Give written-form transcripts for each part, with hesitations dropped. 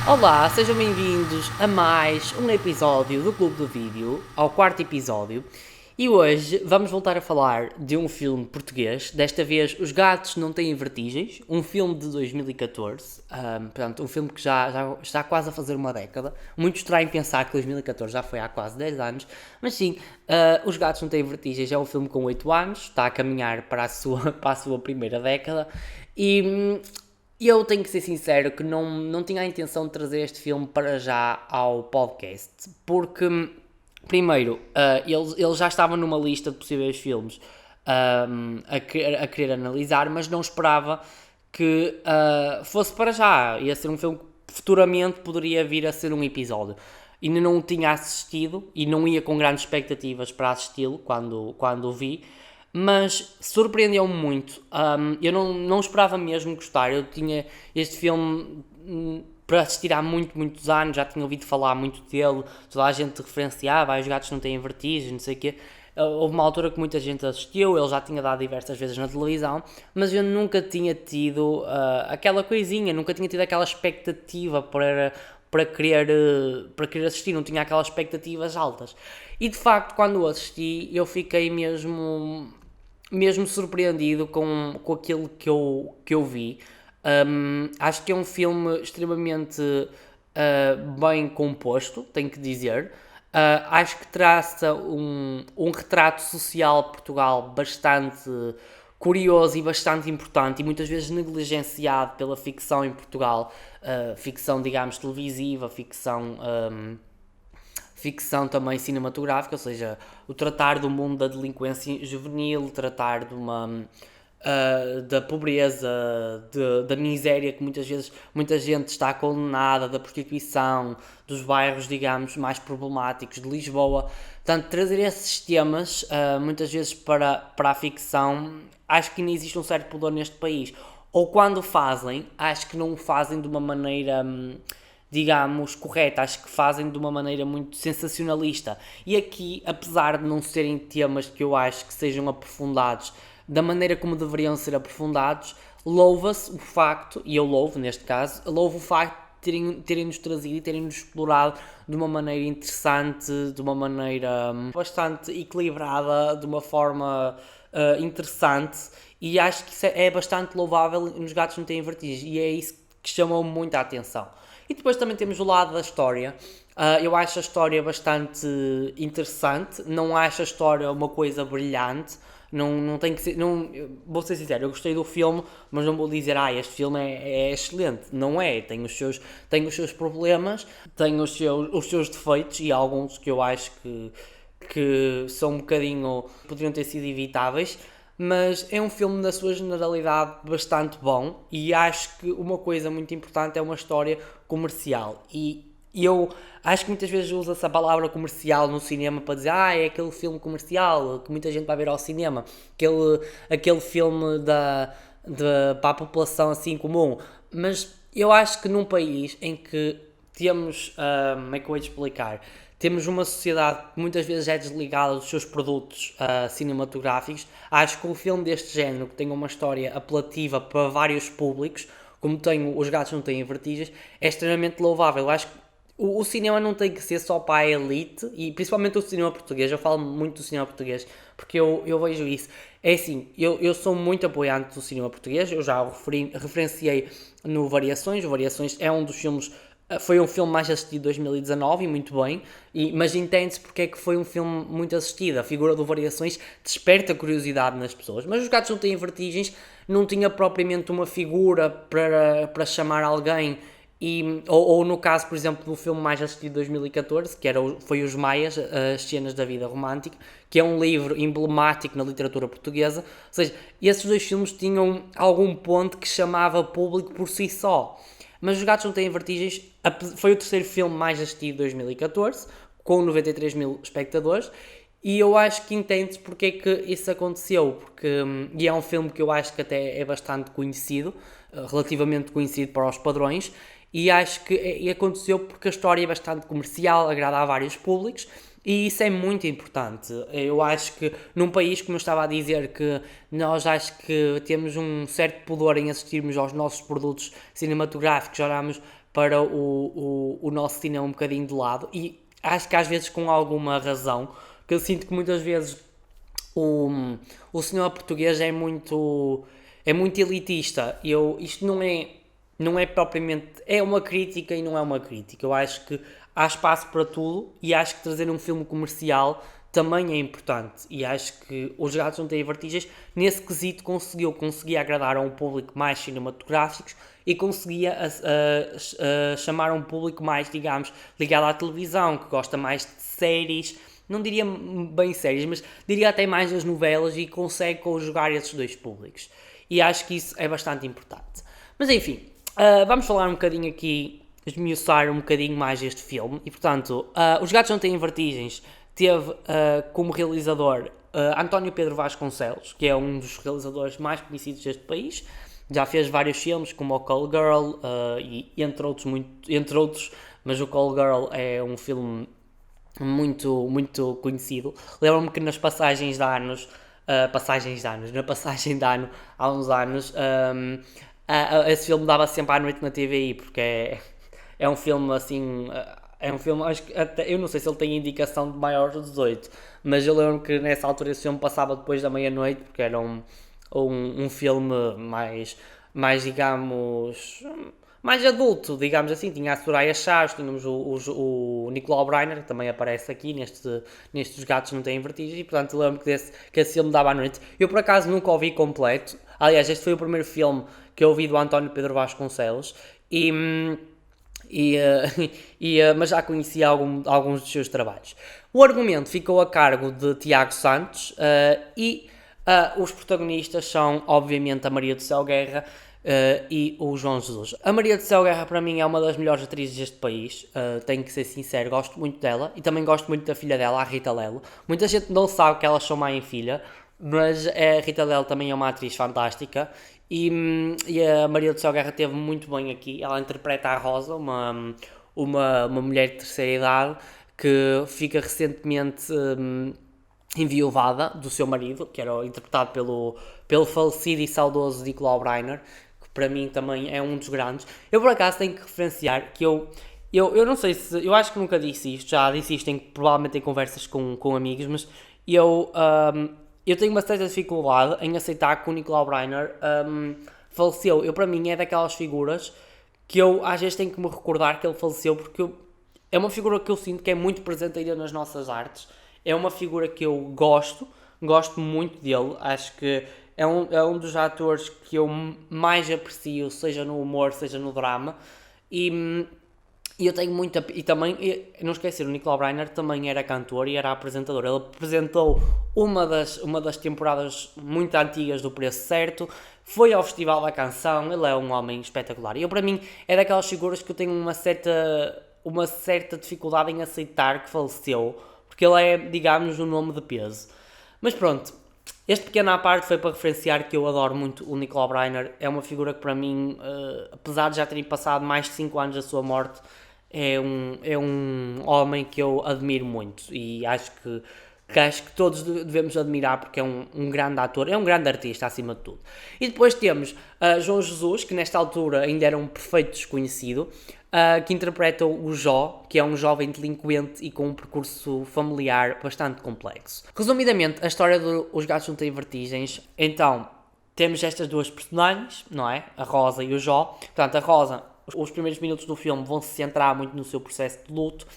Olá, sejam bem-vindos a mais um episódio do Clube do Vídeo, ao quarto episódio. E hoje vamos voltar a falar de um filme português, desta vez Os Gatos Não Têm Vertigens, um filme de 2014, portanto, um filme que já está quase a fazer uma década. Muito estranho pensar que 2014 já foi há quase 10 anos, mas sim, Os Gatos Não Têm Vertigens é um filme com 8 anos, está a caminhar para a sua primeira década, e eu tenho que ser sincero que não tinha a intenção de trazer este filme para já ao podcast, porque, primeiro, ele já estava numa lista de possíveis filmes a querer analisar, mas não esperava que fosse para já. Ia ser um filme que futuramente poderia vir a ser um episódio. Ainda não o tinha assistido e não ia com grandes expectativas para assisti-lo quando o vi, mas surpreendeu-me muito. Eu não esperava mesmo gostar. Eu tinha este filme para assistir há muitos anos, já tinha ouvido falar muito dele, toda a gente referenciava, os gatos não têm vertigem, não sei o quê. Houve uma altura que muita gente assistiu, ele já tinha dado diversas vezes na televisão, mas eu nunca tinha tido aquela coisinha, nunca tinha tido aquela expectativa para querer assistir, não tinha aquelas expectativas altas. E de facto, quando o assisti, eu fiquei mesmo surpreendido com aquilo que eu vi. Acho que é um filme extremamente bem composto, tenho que dizer. Acho que traça um retrato social de Portugal bastante curioso e bastante importante e muitas vezes negligenciado pela ficção em Portugal, ficção, digamos, televisiva, ficção também cinematográfica, ou seja, o tratar do mundo da delinquência juvenil, tratar da pobreza, da miséria que muitas vezes muita gente está condenada, da prostituição, dos bairros, digamos, mais problemáticos de Lisboa. Portanto, trazer esses temas, muitas vezes para a ficção, acho que ainda existe um certo pudor neste país. Ou quando o fazem, acho que não o fazem de uma maneira digamos, correta, acho que fazem de uma maneira muito sensacionalista. E aqui, apesar de não serem temas que eu acho que sejam aprofundados da maneira como deveriam ser aprofundados, louva-se o facto, e eu louvo neste caso, louvo o facto de terem-nos trazido e terem-nos explorado de uma maneira interessante, de uma maneira bastante equilibrada, de uma forma interessante, e acho que isso é bastante louvável nos Gatos Não Têm Vertigem, e é isso que chamou muito a atenção. E depois também temos o lado da história. Eu acho a história bastante interessante, não acho a história uma coisa brilhante, não tem que ser, não, vou ser sincero, eu gostei do filme, mas não vou dizer, este filme é excelente, não é, tem os seus problemas, tem os seus defeitos e alguns que eu acho que são um bocadinho, poderiam ter sido evitáveis, mas é um filme na sua generalidade bastante bom e acho que uma coisa muito importante é uma história comercial e eu acho que muitas vezes usa-se a palavra comercial no cinema para dizer é aquele filme comercial que muita gente vai ver ao cinema, aquele filme para a população assim comum, mas eu acho que num país em que temos, como é que eu vou te explicar? Temos uma sociedade que muitas vezes é desligada dos seus produtos cinematográficos. Acho que um filme deste género, que tenha uma história apelativa para vários públicos, como tem Os Gatos Não Têm Vertigens, é extremamente louvável. Acho que o cinema não tem que ser só para a elite, e principalmente o cinema português. Eu falo muito do cinema português, porque eu vejo isso. É assim, eu sou muito apoiante do cinema português, eu já o referenciei no Variações. O Variações é um dos filmes, foi um filme mais assistido de 2019 e muito bem, mas entende-se porque é que foi um filme muito assistido. A figura do Variações desperta curiosidade nas pessoas, mas Os Gatos Não Têm Vertigens não tinha propriamente uma figura para chamar alguém, ou no caso, por exemplo, do filme mais assistido de 2014, foi Os Maias, As Cenas da Vida Romântica, que é um livro emblemático na literatura portuguesa. Ou seja, esses dois filmes tinham algum ponto que chamava público por si só. Mas Os Gatos Não Têm Vertigens foi o terceiro filme mais assistido de 2014, com 93 mil espectadores, e eu acho que entende-se porque é que isso aconteceu, e é um filme que eu acho que até é bastante conhecido, relativamente conhecido para os padrões, e acho que aconteceu porque a história é bastante comercial, agrada a vários públicos, e isso é muito importante. Eu acho que num país, como eu estava a dizer, que nós acho que temos um certo pudor em assistirmos aos nossos produtos cinematográficos, olhamos para o nosso cinema um bocadinho de lado, e acho que às vezes com alguma razão, que eu sinto que muitas vezes o cinema português é muito elitista. Isto não é propriamente, é uma crítica e não é uma crítica. Eu acho que há espaço para tudo e acho que trazer um filme comercial também é importante, e acho que Os Gatos Não Têm Vertigens nesse quesito conseguia agradar a um público mais cinematográfico e conseguia chamar um público mais, digamos, ligado à televisão, que gosta mais de séries, não diria bem séries, mas diria até mais das novelas, e consegue conjugar esses dois públicos, e acho que isso é bastante importante. Mas enfim, vamos falar um bocadinho aqui, esmiuçar um bocadinho mais este filme, e portanto, Os Gatos Não Têm Vertigens teve como realizador António Pedro Vasconcelos, que é um dos realizadores mais conhecidos deste país. Já fez vários filmes, como o Call Girl, e entre outros, mas o Call Girl é um filme muito conhecido. Lembro-me que nas passagens de anos, na passagem de ano, há uns anos, esse filme dava sempre à noite na TVI, porque é um filme assim. É um filme, acho que até, eu não sei se ele tem indicação de maior de 18, mas eu lembro que nessa altura esse filme passava depois da meia-noite, porque era um filme mais, digamos, mais adulto, digamos assim. Tinha a Soraya Chaves, tínhamos o Nicolau Breiner, que também aparece aqui nestes Gatos Não Têm Vertigem, e portanto lembro que esse filme dava à noite. Eu por acaso nunca o vi completo, aliás, este foi o primeiro filme que eu vi do António Pedro Vasconcelos, mas já conhecia alguns dos seus trabalhos. O argumento ficou a cargo de Tiago Santos, os protagonistas são, obviamente, a Maria do Céu Guerra e o João Jesus. A Maria do Céu Guerra, para mim, é uma das melhores atrizes deste país, tenho que ser sincero, gosto muito dela, e também gosto muito da filha dela, a Rita Lelo. Muita gente não sabe que elas são mãe e filha, mas a Rita Lelo também é uma atriz fantástica, e a Maria do Céu Guerra teve muito bem aqui. Ela interpreta a Rosa, uma mulher de terceira idade que fica recentemente enviuvada do seu marido, que era interpretado pelo falecido e saudoso Nicolau Breiner, que para mim também é um dos grandes. Eu por acaso tenho que referenciar que eu não sei se, eu acho que nunca disse isto, já disse isto provavelmente em conversas com amigos, mas eu tenho uma certa dificuldade em aceitar que o Nicolau Breiner faleceu. Para mim, é daquelas figuras que eu às vezes tenho que me recordar que ele faleceu, porque é uma figura que eu sinto que é muito presente ainda nas nossas artes. É uma figura que eu gosto muito dele. Acho que é um dos atores que eu mais aprecio, seja no humor, seja no drama. E eu tenho muita. E também, não esquecer, o Nicolau Breiner também era cantor e era apresentador. Ele apresentou uma das temporadas muito antigas do Preço Certo, foi ao Festival da Canção. Ele é um homem espetacular. E eu, para mim, é daquelas figuras que eu tenho uma certa dificuldade em aceitar que faleceu, porque ele é, digamos, um nome de peso. Mas pronto, este pequeno à parte foi para referenciar que eu adoro muito o Nicolau Breiner. É uma figura que, para mim, apesar de já terem passado mais de 5 anos da sua morte, é um homem que eu admiro muito, e acho que todos devemos admirar, porque é um grande ator, é um grande artista acima de tudo. E depois temos João Jesus, que nesta altura ainda era um perfeito desconhecido, que interpreta o Jó, que é um jovem delinquente e com um percurso familiar bastante complexo. Resumidamente, a história dos Gatos Não Têm Vertigens. Então, temos estas duas personagens, não é? A Rosa e o Jó. Portanto, a Rosa, os primeiros minutos do filme vão se centrar muito no seu processo de luto,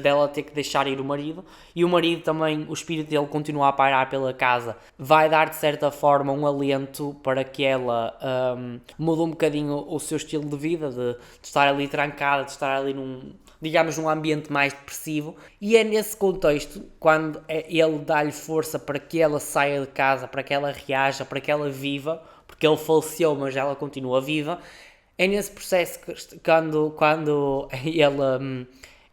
dela ter que deixar ir o marido, e o marido também, o espírito dele continua a pairar pela casa, vai dar de certa forma um alento para que ela mude um bocadinho o seu estilo de vida, de estar ali trancada, de estar ali num ambiente mais depressivo, e é nesse contexto, quando ele dá-lhe força para que ela saia de casa, para que ela reaja, para que ela viva, porque ele faleceu mas ela continua viva. É nesse processo que quando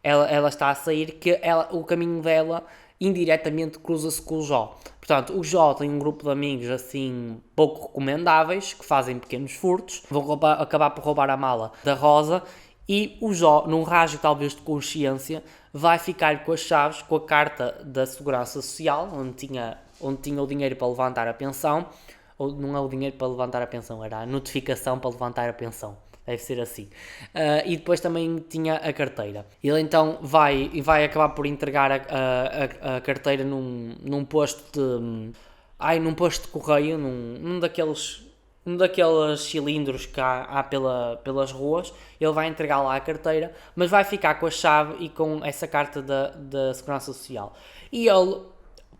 ela está a sair, que o caminho dela indiretamente cruza-se com o Jó. Portanto, o Jó tem um grupo de amigos assim pouco recomendáveis, que fazem pequenos furtos, vão acabar por roubar a mala da Rosa, e o Jó, num rasgo talvez de consciência, vai ficar com as chaves, com a carta da Segurança Social, onde tinha o dinheiro para levantar a pensão. Ou não é o dinheiro para levantar a pensão, era a notificação para levantar a pensão. deve ser assim. E depois também tinha a carteira. Ele então vai acabar por entregar a carteira num posto num posto de correio, num daqueles cilindros que há pelas ruas. Ele vai entregar lá a carteira, mas vai ficar com a chave e com essa carta da Segurança Social. E ele,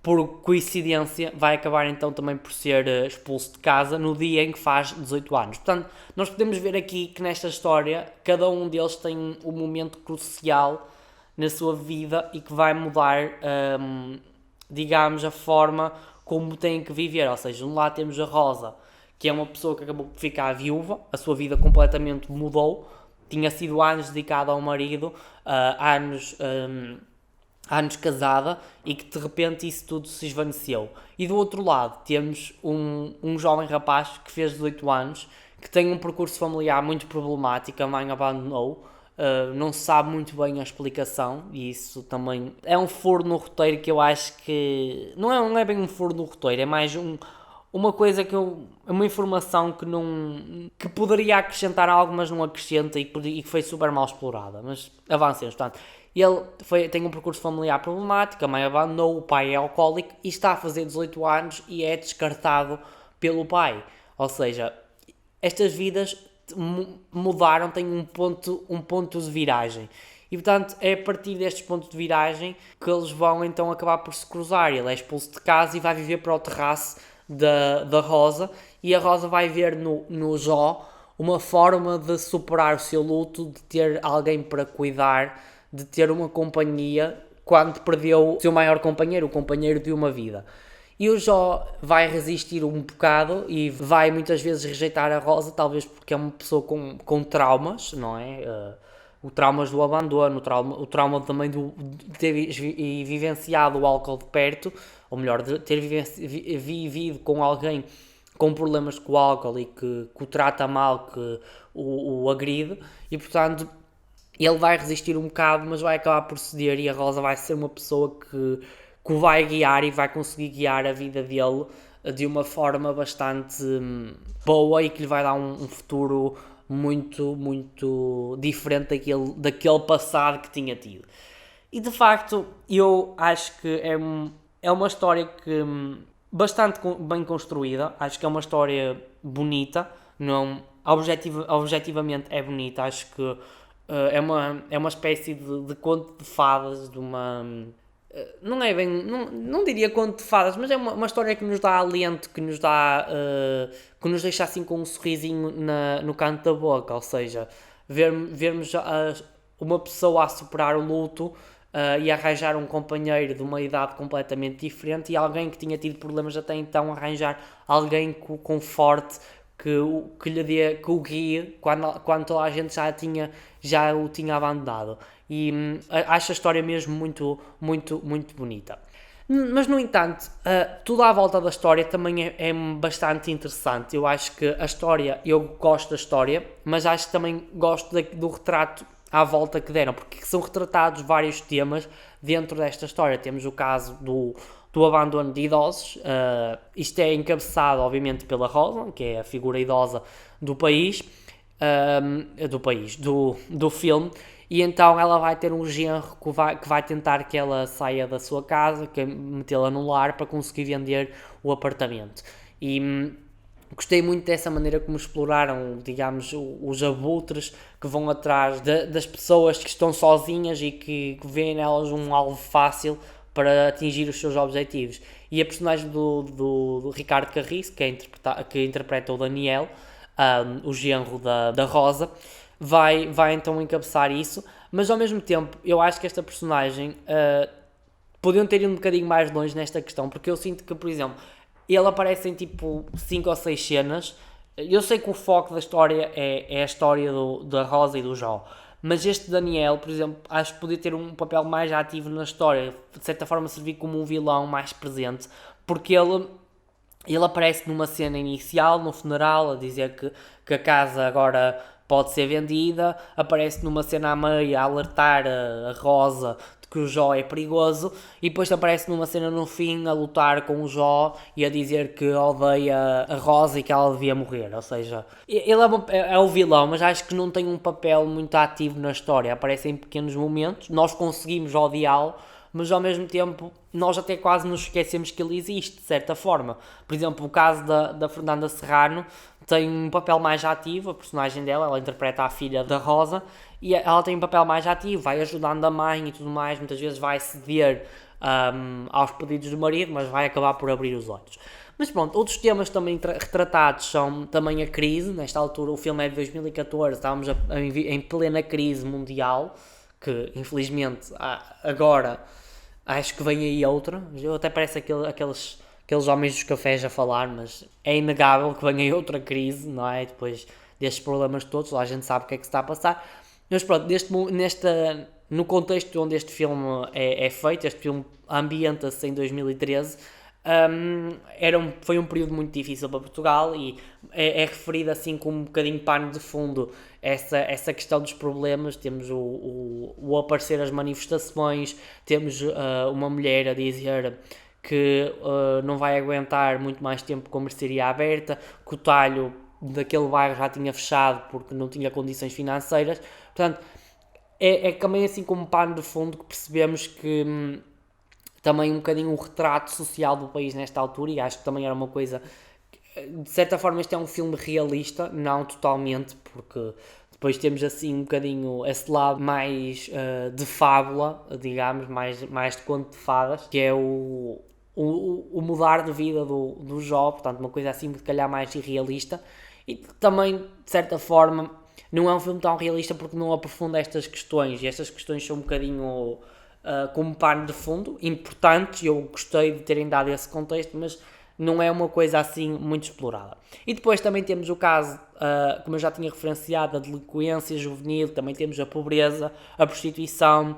por coincidência, vai acabar então também por ser expulso de casa no dia em que faz 18 anos. Portanto, nós podemos ver aqui que nesta história, cada um deles tem um momento crucial na sua vida e que vai mudar, digamos, a forma como tem que viver. Ou seja, de um lado temos a Rosa, que é uma pessoa que acabou por ficar viúva, a sua vida completamente mudou, tinha sido anos dedicada ao marido, anos casada, e que de repente isso tudo se esvaneceu. E do outro lado temos um jovem rapaz que fez 18 anos, que tem um percurso familiar muito problemático, a mãe abandonou, não se sabe muito bem a explicação, e isso também é um furo no roteiro que eu acho que... Não é bem um furo no roteiro, é mais uma coisa uma informação que poderia acrescentar algo, mas não acrescenta, e que foi super mal explorada. Mas avancemos, portanto, ele tem um percurso familiar problemático, a mãe abandonou, o pai é alcoólico e está a fazer 18 anos e é descartado pelo pai. Ou seja, estas vidas mudaram, têm um ponto de viragem. E portanto é a partir destes pontos de viragem que eles vão então acabar por se cruzar. Ele é expulso de casa e vai viver para o terraço da Rosa, e a Rosa vai ver no Jó uma forma de superar o seu luto, de ter alguém para cuidar, de ter uma companhia quando perdeu o seu maior companheiro, o companheiro de uma vida. E o Jó vai resistir um bocado e vai muitas vezes rejeitar a Rosa, talvez porque é uma pessoa com traumas, não é? O traumas do abandono, o trauma também de ter vivenciado o álcool de perto, ou melhor, de ter vivido com alguém com problemas com o álcool e que o trata mal, que o agride, e portanto ele vai resistir um bocado, mas vai acabar por ceder, e a Rosa vai ser uma pessoa que o vai guiar e vai conseguir guiar a vida dele de uma forma bastante boa, e que lhe vai dar um futuro muito, muito diferente daquele passado que tinha tido. E de facto, eu acho que é uma história que bastante bem construída, acho que é uma história bonita, não, objetivamente é bonita, acho que é uma espécie de conto de fadas, de uma... Não é bem, não diria conto de fadas, mas é uma história que nos dá alento, que nos deixa assim com um sorrisinho no canto da boca. Ou seja, vermos uma pessoa a superar o luto e arranjar um companheiro de uma idade completamente diferente, e alguém que tinha tido problemas até então arranjar alguém com forte, que o guie quando toda a gente já o tinha abandonado. E acho a história mesmo muito, muito, muito bonita. Mas, no entanto, tudo à volta da história também é bastante interessante. Eu acho que a história, eu gosto da história, mas acho que também gosto do retrato à volta que deram, porque são retratados vários temas dentro desta história. Temos o caso do abandono de idosos. Isto é encabeçado, obviamente, pela Rosa, que é a figura idosa do país, do filme. E então ela vai ter um genro que vai tentar que ela saia da sua casa, que é metê-la no lar para conseguir vender o apartamento. E gostei muito dessa maneira como exploraram, digamos, os abutres que vão atrás das pessoas que estão sozinhas e que veem nelas um alvo fácil para atingir os seus objetivos. E a personagem do Ricardo Carriço, que interpreta o Daniel, o genro da Rosa, vai então encabeçar isso, mas ao mesmo tempo eu acho que esta personagem podiam ter ido um bocadinho mais longe nesta questão, porque eu sinto que, por exemplo, ele aparece em tipo 5 ou 6 cenas. Eu sei que o foco da história é a história da Rosa e do Jó, mas este Daniel, por exemplo, acho que podia ter um papel mais ativo na história, de certa forma servir como um vilão mais presente, porque ele aparece numa cena inicial, no funeral, a dizer que a casa agora pode ser vendida, aparece numa cena à meia a alertar a Rosa de que o Jó é perigoso, e depois aparece numa cena no fim a lutar com o Jó e a dizer que odeia a Rosa e que ela devia morrer. Ou seja, ele é o vilão, mas acho que não tem um papel muito ativo na história, aparece em pequenos momentos, nós conseguimos odiá-lo, mas ao mesmo tempo nós até quase nos esquecemos que ele existe, de certa forma. Por exemplo, o caso da Fernanda Serrano tem um papel mais ativo, a personagem dela, ela interpreta a filha da Rosa, e ela tem um papel mais ativo, vai ajudando a mãe e tudo mais, muitas vezes vai ceder aos pedidos do marido, mas vai acabar por abrir os olhos. Mas pronto, outros temas também retratados são também a crise. Nesta altura, o filme é de 2014, estávamos em plena crise mundial, que infelizmente agora acho que vem aí outra. Até parece aqueles homens dos cafés a falar, mas é inegável que venha aí outra crise, não é? Depois destes problemas todos, lá a gente sabe o que é que se está a passar. Mas pronto, no contexto onde este filme é feito, este filme ambienta-se em 2013, foi um período muito difícil para Portugal, e é referido assim com um bocadinho de pano de fundo essa questão dos problemas. Temos o aparecer as manifestações, temos uma mulher a dizer que não vai aguentar muito mais tempo com a mercearia aberta, que o talho daquele bairro já tinha fechado porque não tinha condições financeiras. Portanto, é também assim como pano de fundo que percebemos que também um bocadinho o retrato social do país nesta altura, e acho que também era uma coisa, de certa forma este é um filme realista, não totalmente, porque depois temos assim um bocadinho esse lado mais de fábula, digamos, mais de conto de fadas, que é o mudar de vida do Jó, portanto uma coisa assim de calhar mais irrealista, e também de certa forma não é um filme tão realista porque não aprofunda estas questões, e estas questões são um bocadinho como pano de fundo, importantes, eu gostei de terem dado esse contexto, mas não é uma coisa assim muito explorada. E depois também temos o caso, como eu já tinha referenciado, da delinquência juvenil, também temos a pobreza, a prostituição,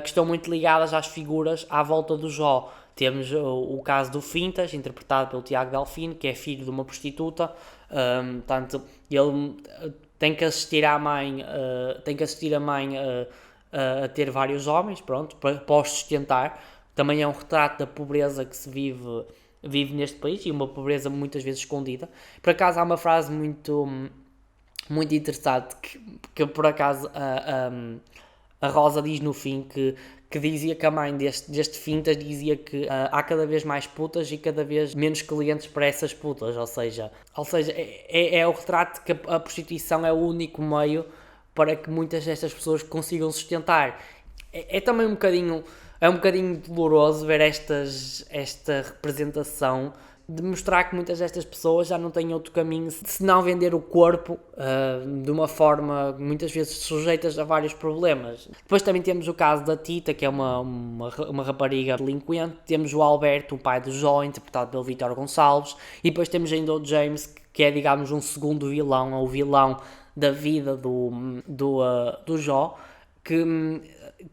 que estão muito ligadas às figuras à volta do Jó. Temos o caso do Fintas, interpretado pelo Tiago Delfino, que é filho de uma prostituta, portanto, ele tem que assistir a mãe a ter vários homens, pronto, para os sustentar. Também é um retrato da pobreza que se vive neste país, e uma pobreza muitas vezes escondida. Por acaso há uma frase muito interessante que por acaso a Rosa diz no fim, que dizia que a mãe deste Fintas dizia que há cada vez mais putas e cada vez menos clientes para essas putas, ou seja é o retrato de que a prostituição é o único meio para que muitas destas pessoas consigam sustentar. Também um bocadinho doloroso ver esta representação, de mostrar que muitas destas pessoas já não têm outro caminho senão vender o corpo de uma forma muitas vezes sujeitas a vários problemas. Depois também temos o caso da Tita, que é uma rapariga delinquente. Temos o Alberto, o pai do Jó, interpretado pelo Vítor Gonçalves, e depois temos ainda o James, que é, digamos, um segundo vilão, ou o vilão da vida do Jó, que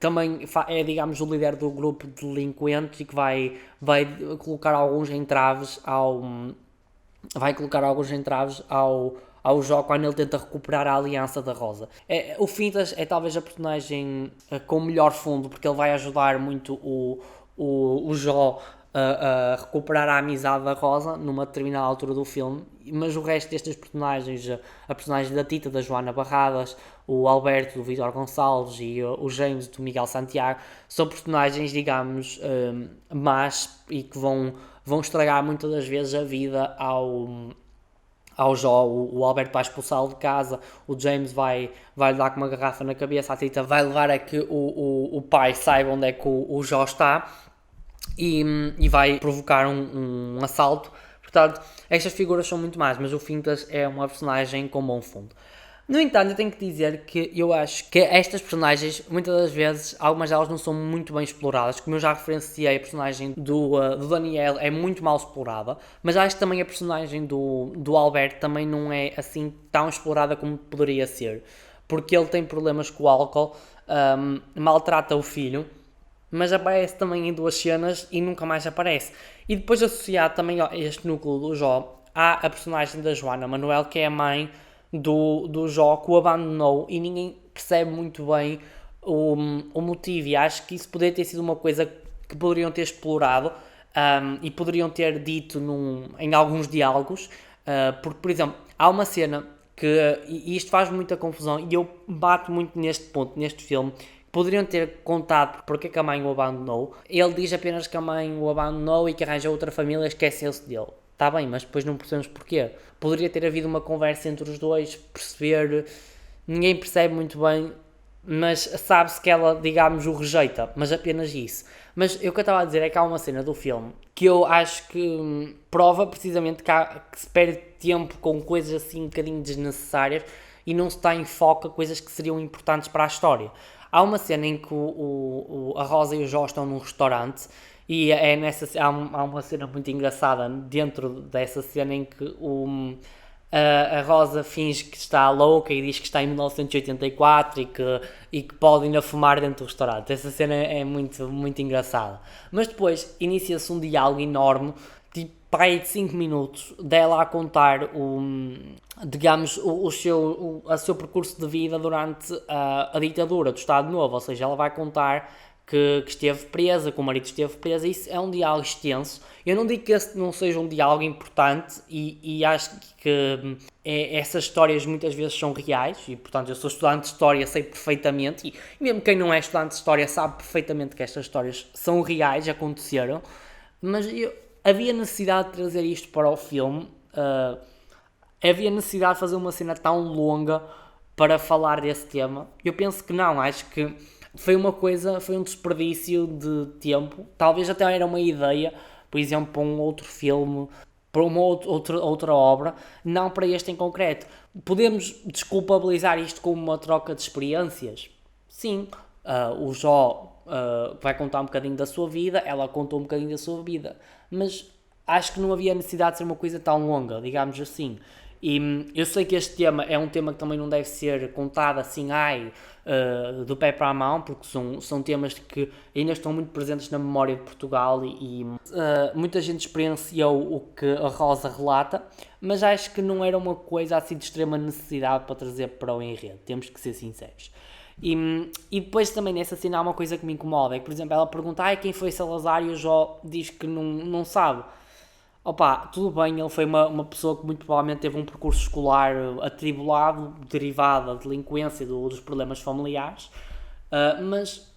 também é, digamos, o líder do grupo de delinquentes, e que vai colocar alguns entraves ao Jó quando ele tenta recuperar a aliança da Rosa. O Fintas é talvez a personagem com o melhor fundo, porque ele vai ajudar muito o Jó a recuperar a amizade da Rosa numa determinada altura do filme, mas o resto destes personagens, a personagem da Tita, da Joana Barradas, o Alberto, do Vítor Gonçalves, e o James, do Miguel Santiago, são personagens, digamos, más, e que vão estragar muitas das vezes a vida ao Jó. O Alberto vai expulsá-lo de casa, o James vai lhe dar com uma garrafa na cabeça, a Tita vai levar a que o pai saiba onde é que o Jó está, e vai provocar um assalto. Portanto, estas figuras são muito más, mas o Fintas é uma personagem com bom fundo. No entanto, eu tenho que dizer que eu acho que estas personagens, muitas das vezes, algumas delas não são muito bem exploradas. Como eu já referenciei, a personagem do Daniel é muito mal explorada, mas acho que também a personagem do Alberto também não é assim tão explorada como poderia ser, porque ele tem problemas com o álcool, maltrata o filho, mas aparece também em 2 cenas e nunca mais aparece. E depois, associado também a este núcleo do Jó, há a personagem da Joana Manuel, que é a mãe do Jó que o abandonou e ninguém percebe muito bem o motivo. E acho que isso poderia ter sido uma coisa que poderiam ter explorado e poderiam ter dito em alguns diálogos. Porque, por exemplo, há uma cena e isto faz muita confusão e eu bato muito neste ponto, neste filme. Poderiam ter contado porque é que a mãe o abandonou. Ele diz apenas que a mãe o abandonou e que arranja outra família e esqueceu-se dele. Está bem, mas depois não percebemos porquê. Poderia ter havido uma conversa entre os dois, perceber. Ninguém percebe muito bem, mas sabe-se que ela, digamos, o rejeita. Mas apenas isso. Mas o que eu estava a dizer é que há uma cena do filme que eu acho que prova precisamente que se perde tempo com coisas assim um bocadinho desnecessárias e não se está em foco a coisas que seriam importantes para a história. Há uma cena em que a Rosa e o Jó estão num restaurante e há uma cena muito engraçada dentro dessa cena em que a Rosa finge que está louca e diz que está em 1984 e que pode ainda fumar dentro do restaurante. Essa cena é muito, muito engraçada. Mas depois inicia-se um diálogo enorme, tipo pai de 5 minutos, dela a contar digamos, o seu percurso de vida durante a ditadura do Estado Novo. Ou seja, ela vai contar que esteve presa, que o marido esteve preso. Isso é um diálogo extenso. Eu não digo que esse não seja um diálogo importante e acho que essas histórias muitas vezes são reais e, portanto, eu sou estudante de História, sei perfeitamente e mesmo quem não é estudante de História sabe perfeitamente que estas histórias são reais, aconteceram, mas havia necessidade de trazer isto para o filme, havia necessidade de fazer uma cena tão longa para falar desse tema. Eu penso que não, acho que foi um desperdício de tempo, talvez até era uma ideia, por exemplo, para um outro filme, para uma outra obra, não para este em concreto. Podemos desculpabilizar isto como uma troca de experiências? Sim, o Jó vai contar um bocadinho da sua vida, ela contou um bocadinho da sua vida, mas acho que não havia necessidade de ser uma coisa tão longa, digamos assim. E eu sei que este tema é um tema que também não deve ser contado assim, do pé para a mão, porque são temas que ainda estão muito presentes na memória de Portugal e muita gente experienciou o que a Rosa relata, mas acho que não era uma coisa assim de extrema necessidade para trazer para o enredo, temos que ser sinceros. E depois também nessa cena há uma coisa que me incomoda, é que, por exemplo, ela pergunta quem foi Salazar e o Jó diz que não sabe. Opa, tudo bem, ele foi uma pessoa que muito provavelmente teve um percurso escolar atribulado, derivado da delinquência, dos problemas familiares, mas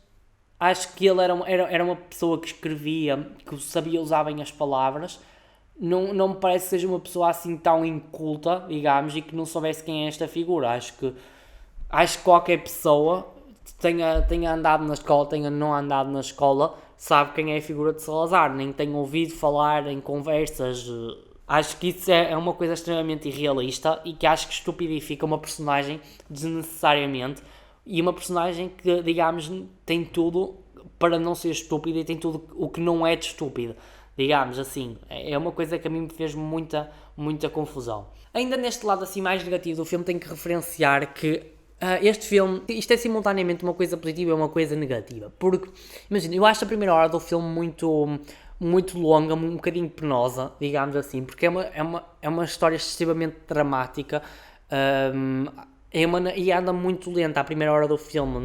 acho que ele era uma pessoa que escrevia, que sabia usar bem as palavras, não me parece que seja uma pessoa assim tão inculta, digamos, e que não soubesse quem é esta figura. Acho que qualquer pessoa tenha andado na escola, tenha não andado na escola, sabe quem é a figura de Salazar, nem tem ouvido falar em conversas. Acho que isso é uma coisa extremamente irrealista e que acho que estupidifica uma personagem desnecessariamente e uma personagem que, digamos, tem tudo para não ser estúpida e tem tudo o que não é de estúpido, digamos assim. É uma coisa que a mim me fez muita, muita confusão. Ainda neste lado assim mais negativo do filme, tenho que referenciar que este filme, isto é simultaneamente uma coisa positiva e uma coisa negativa, porque, imagina, eu acho a primeira hora do filme muito, muito longa, um bocadinho penosa, digamos assim, porque é uma história excessivamente dramática, e anda muito lenta a primeira hora do filme,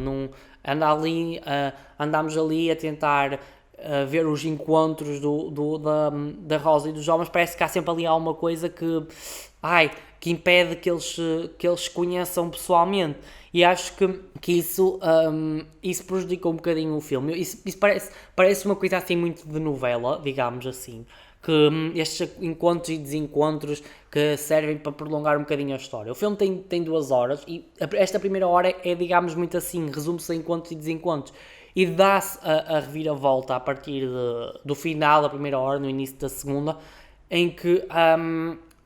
andamos ali a tentar ver os encontros da Rosa e dos homens, parece que há sempre ali alguma coisa que impede que eles se conheçam pessoalmente. E acho que isso prejudica um bocadinho o filme. Isso parece uma coisa assim muito de novela, digamos assim. Que estes encontros e desencontros que servem para prolongar um bocadinho a história. O filme tem 2 horas e esta primeira hora é, digamos, muito assim, resume-se a encontros e desencontros. E dá-se a reviravolta a partir do final da primeira hora, no início da segunda, em que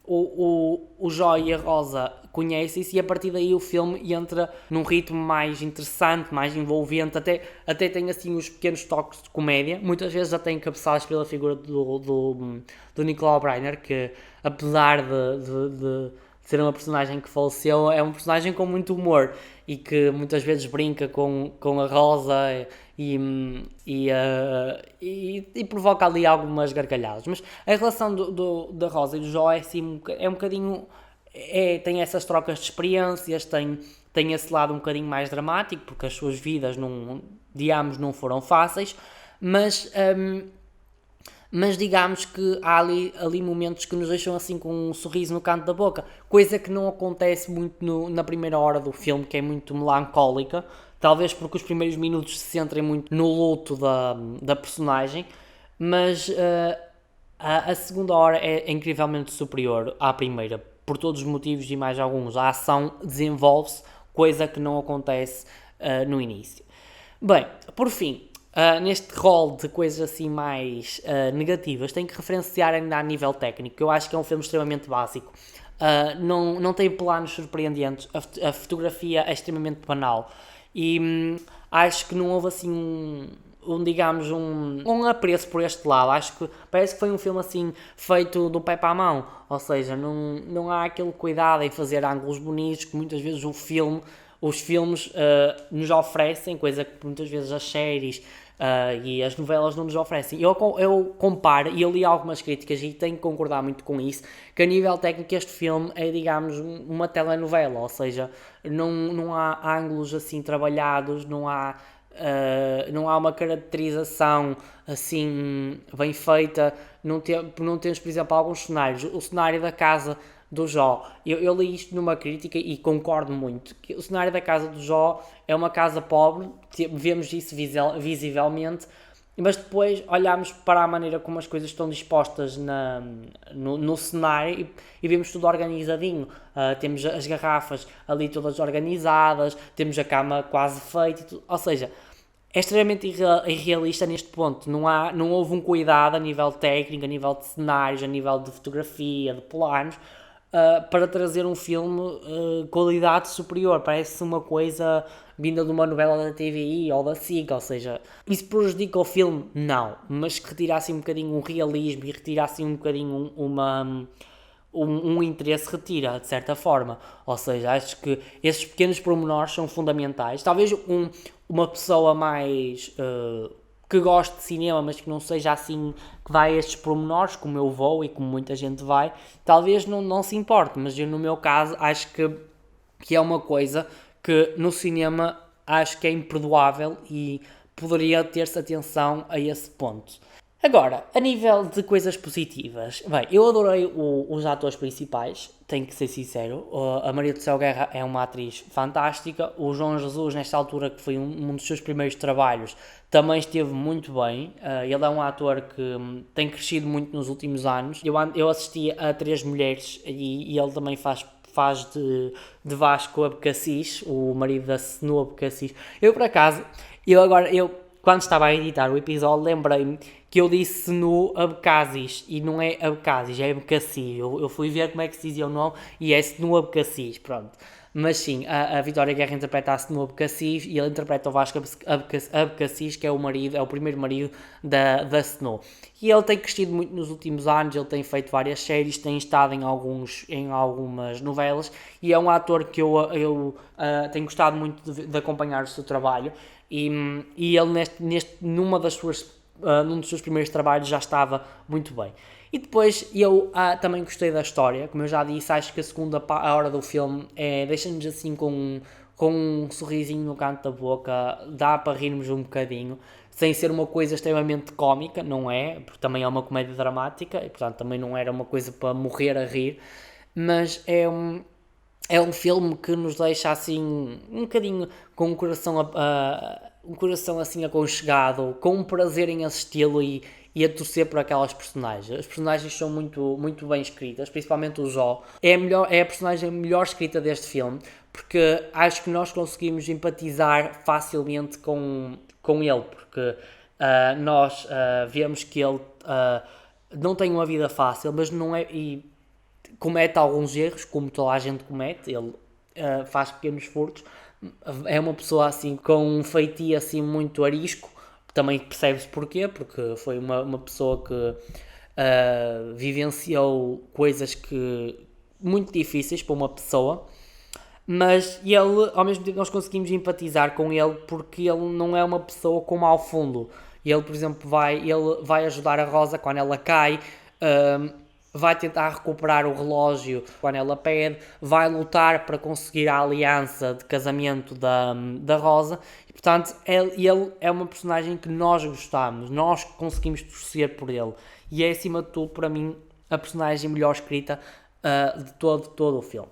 o Jó e a Rosa conhecem-se e a partir daí o filme entra num ritmo mais interessante, mais envolvente, até tem assim os pequenos toques de comédia, muitas vezes até encabeçados pela figura do Nicolau Breiner, que apesar de ser uma personagem que faleceu, é um personagem com muito humor e que muitas vezes brinca com a Rosa e provoca ali algumas gargalhadas. Mas a relação da Rosa e do Jó é um bocadinho tem essas trocas de experiências, tem esse lado um bocadinho mais dramático, porque as suas vidas, digamos, não foram fáceis, mas, mas digamos que há ali momentos que nos deixam assim com um sorriso no canto da boca, coisa que não acontece muito na primeira hora do filme, que é muito melancólica, talvez porque os primeiros minutos se centrem muito no luto da personagem, mas a segunda hora é incrivelmente superior à primeira, por todos os motivos e mais alguns. A ação desenvolve-se, coisa que não acontece no início. Bem, por fim, neste rol de coisas assim mais negativas, tenho que referenciar ainda a nível técnico, que eu acho que é um filme extremamente básico. Não tem planos surpreendentes, a fotografia é extremamente banal e acho que não houve assim digamos, um apreço por este lado. Acho que parece que foi um filme assim feito do pé para a mão, ou seja, não há aquele cuidado em fazer ângulos bonitos que muitas vezes os filmes nos oferecem, coisa que muitas vezes as séries e as novelas não nos oferecem. Eu comparo, e eu li algumas críticas e tenho que concordar muito com isso, que a nível técnico este filme é, digamos, uma telenovela, ou seja, não há ângulos assim trabalhados, não há uma caracterização assim bem feita, não temos, por exemplo, alguns cenários. O cenário da casa do Jó, eu li isto numa crítica e concordo muito, que o cenário da casa do Jó é uma casa pobre, vemos isso visivelmente, mas depois olhamos para a maneira como as coisas estão dispostas no cenário e vemos tudo organizadinho. Temos as garrafas ali todas organizadas, temos a cama quase feita, ou seja, é extremamente irrealista neste ponto. Não houve um cuidado a nível técnico, a nível de cenários, a nível de fotografia, de planos, para trazer um filme qualidade superior. Parece uma coisa vinda de uma novela da TVI ou da SIC, ou seja, isso prejudica o filme? Não, mas que retirasse um bocadinho um realismo e retirasse um bocadinho um interesse, retira, de certa forma. Ou seja, acho que esses pequenos pormenores são fundamentais. Talvez uma pessoa mais que goste de cinema, mas que não seja assim, que vai a estes pormenores, como eu vou e como muita gente vai, talvez não se importe, mas eu no meu caso acho que é uma coisa que no cinema acho que é imperdoável e poderia ter-se atenção a esse ponto. Agora, a nível de coisas positivas, bem, eu adorei os atores principais, tenho que ser sincero. A Maria do Céu Guerra é uma atriz fantástica. O João Jesus, nesta altura, que foi um dos seus primeiros trabalhos, também esteve muito bem. Ele é um ator que tem crescido muito nos últimos anos. Eu assisti a Três Mulheres e ele também faz de Vasco Abcacis, o marido da Senua Abcacis. Eu, por acaso, quando estava a editar o episódio, lembrei-me que eu disse no Abcacis e não é Abcacis, é Abcacis. Eu fui ver como é que se dizia o nome e é no Abcacis, pronto. Mas sim, a Vitória Guerra interpreta-se no Abcacis e ele interpreta o Vasco Abcacis, que é o primeiro marido da Snow. E ele tem crescido muito nos últimos anos, ele tem feito várias séries, tem estado em algumas novelas e é um ator que eu tenho gostado muito de acompanhar o seu trabalho e ele num dos seus primeiros trabalhos já estava muito bem. E depois eu também gostei da história, como eu já disse, acho que a segunda hora do filme deixa-nos assim com um sorrisinho no canto da boca, dá para rirmos um bocadinho, sem ser uma coisa extremamente cómica, não é? Porque também é uma comédia dramática, e portanto também não era uma coisa para morrer a rir, mas é um filme que nos deixa assim um bocadinho com um coração assim aconchegado, com um prazer em assisti-lo e a torcer por aquelas personagens. As personagens são muito, muito bem escritas, principalmente o Jó. É a personagem melhor escrita deste filme, porque acho que nós conseguimos empatizar facilmente com ele, porque nós vemos que ele não tem uma vida fácil, mas não é... E comete alguns erros, como toda a gente comete, ele faz pequenos furtos, é uma pessoa assim com um feitio assim muito arisco, também percebe-se porquê, porque foi uma pessoa que vivenciou coisas muito difíceis para uma pessoa, mas ele, ao mesmo tempo nós conseguimos empatizar com ele porque ele não é uma pessoa com mau fundo. Ele, por exemplo, vai ajudar a Rosa quando ela cai, vai tentar recuperar o relógio quando ela pede, vai lutar para conseguir a aliança de casamento da Rosa, e portanto ele é uma personagem que nós gostamos, nós conseguimos torcer por ele, e é acima de tudo para mim a personagem melhor escrita de todo o filme.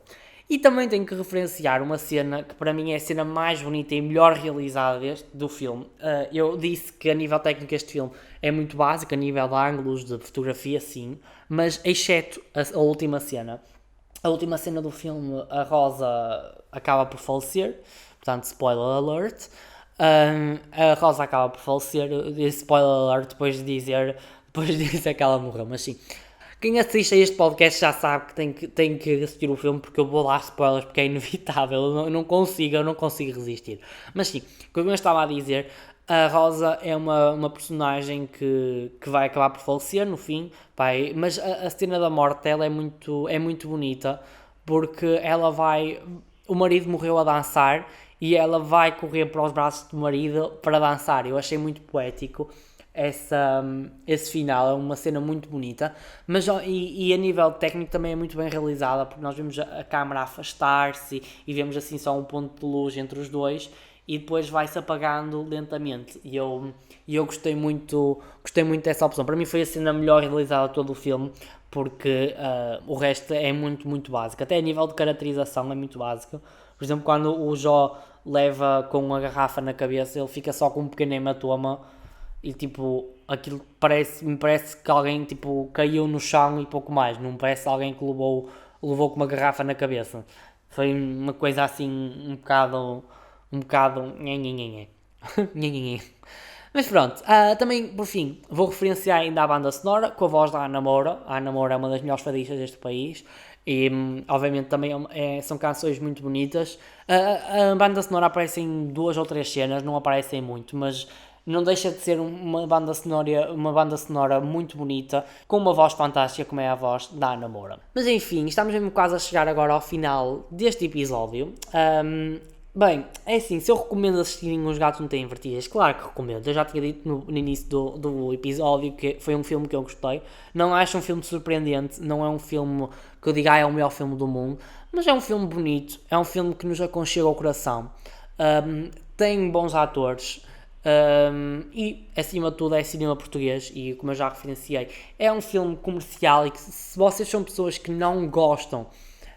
E também tenho que referenciar uma cena que para mim é a cena mais bonita e melhor realizada do filme. Eu disse que a nível técnico este filme é muito básico, a nível de ângulos, de fotografia sim, mas exceto a última cena. A última cena do filme, a Rosa acaba por falecer, portanto spoiler alert. A Rosa acaba por falecer, spoiler alert depois de dizer que ela morreu, mas sim. Quem assiste a este podcast já sabe que tem que assistir o filme, porque eu vou dar spoilers, porque é inevitável, eu não consigo resistir. Mas sim, como eu estava a dizer, a Rosa é uma personagem que vai acabar por falecer no fim, mas a cena da morte dela é muito bonita, porque o marido morreu a dançar e ela vai correr para os braços do marido para dançar. Eu achei muito poético esse final, é uma cena muito bonita, mas e a nível técnico também é muito bem realizada, porque nós vemos a câmera afastar-se e vemos assim só um ponto de luz entre os dois e depois vai-se apagando lentamente, e eu gostei muito dessa opção. Para mim foi a cena melhor realizada de todo o filme, porque o resto é muito básico, até a nível de caracterização é muito básico. Por exemplo, quando o Jó leva com uma garrafa na cabeça, ele fica só com um pequeno hematoma. E tipo, aquilo me parece que alguém tipo, caiu no chão e pouco mais, não parece alguém que levou com uma garrafa na cabeça. Foi uma coisa assim um bocado Mas pronto, também por fim vou referenciar ainda a banda sonora com a voz da Ana Moura. A Ana Moura é uma das melhores fadistas deste país e obviamente também são canções muito bonitas. A banda sonora aparece em 2 ou 3 cenas, não aparecem muito, mas não deixa de ser uma banda sonora muito bonita, com uma voz fantástica como é a voz da Ana Moura. Mas enfim, estamos mesmo quase a chegar agora ao final deste episódio. Bem, é assim, se eu recomendo assistirem Os Gatos Não Têm Vertigens, claro que recomendo. Eu já tinha dito no início do episódio que foi um filme que eu gostei. Não acho um filme surpreendente, não é um filme que eu diga é o melhor filme do mundo, mas é um filme bonito, é um filme que nos aconchega ao coração. Tem bons atores. E acima de tudo é cinema português e, como eu já referenciei, é um filme comercial e que, se vocês são pessoas que não gostam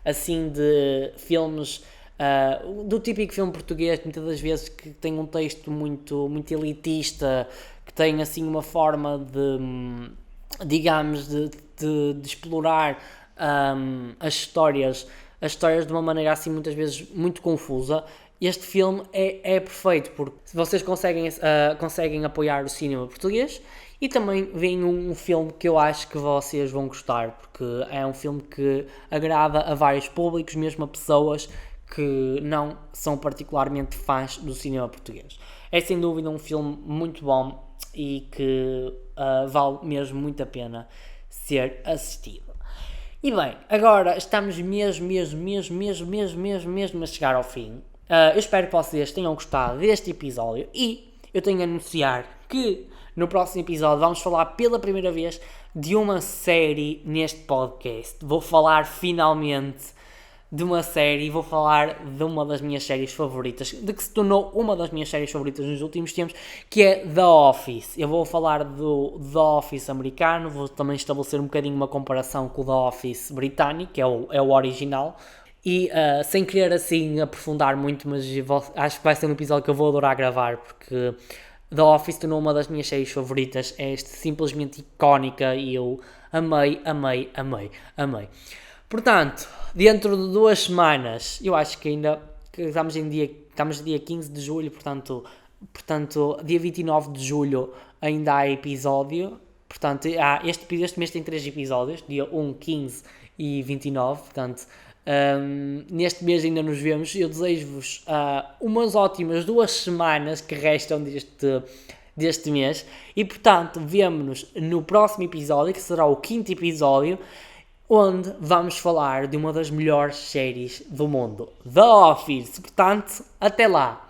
assim de filmes do típico filme português, muitas das vezes que tem um texto muito elitista, que tem assim uma forma de, digamos, de explorar as histórias de uma maneira assim muitas vezes muito confusa, este filme é perfeito, porque vocês conseguem apoiar o cinema português e também vem um filme que eu acho que vocês vão gostar, porque é um filme que agrada a vários públicos, mesmo a pessoas que não são particularmente fãs do cinema português. É sem dúvida um filme muito bom e que vale mesmo muito a pena ser assistido. E bem, agora estamos mesmo a chegar ao fim. Eu espero que vocês tenham gostado deste episódio e eu tenho a anunciar que no próximo episódio vamos falar pela primeira vez de uma série neste podcast. Vou falar finalmente de uma série, vou falar de uma das minhas séries favoritas, de que se tornou uma das minhas séries favoritas nos últimos tempos, que é The Office. Eu vou falar do The Office americano, vou também estabelecer um bocadinho uma comparação com o The Office britânico, que é o original. E sem querer assim aprofundar muito, mas acho que vai ser um episódio que eu vou adorar gravar, porque The Office tornou uma das minhas séries favoritas, é simplesmente icónica e eu amei. Portanto, dentro de 2 semanas, eu acho que ainda estamos dia 15 de julho, portanto dia 29 de julho ainda há episódio. Portanto, este mês tem 3 episódios, dia 1, 15 e 29, portanto neste mês ainda nos vemos. Eu desejo-vos umas ótimas 2 semanas que restam deste mês e portanto vemo-nos no próximo episódio, que será o 5º episódio, onde vamos falar de uma das melhores séries do mundo, The Office. Portanto, até lá!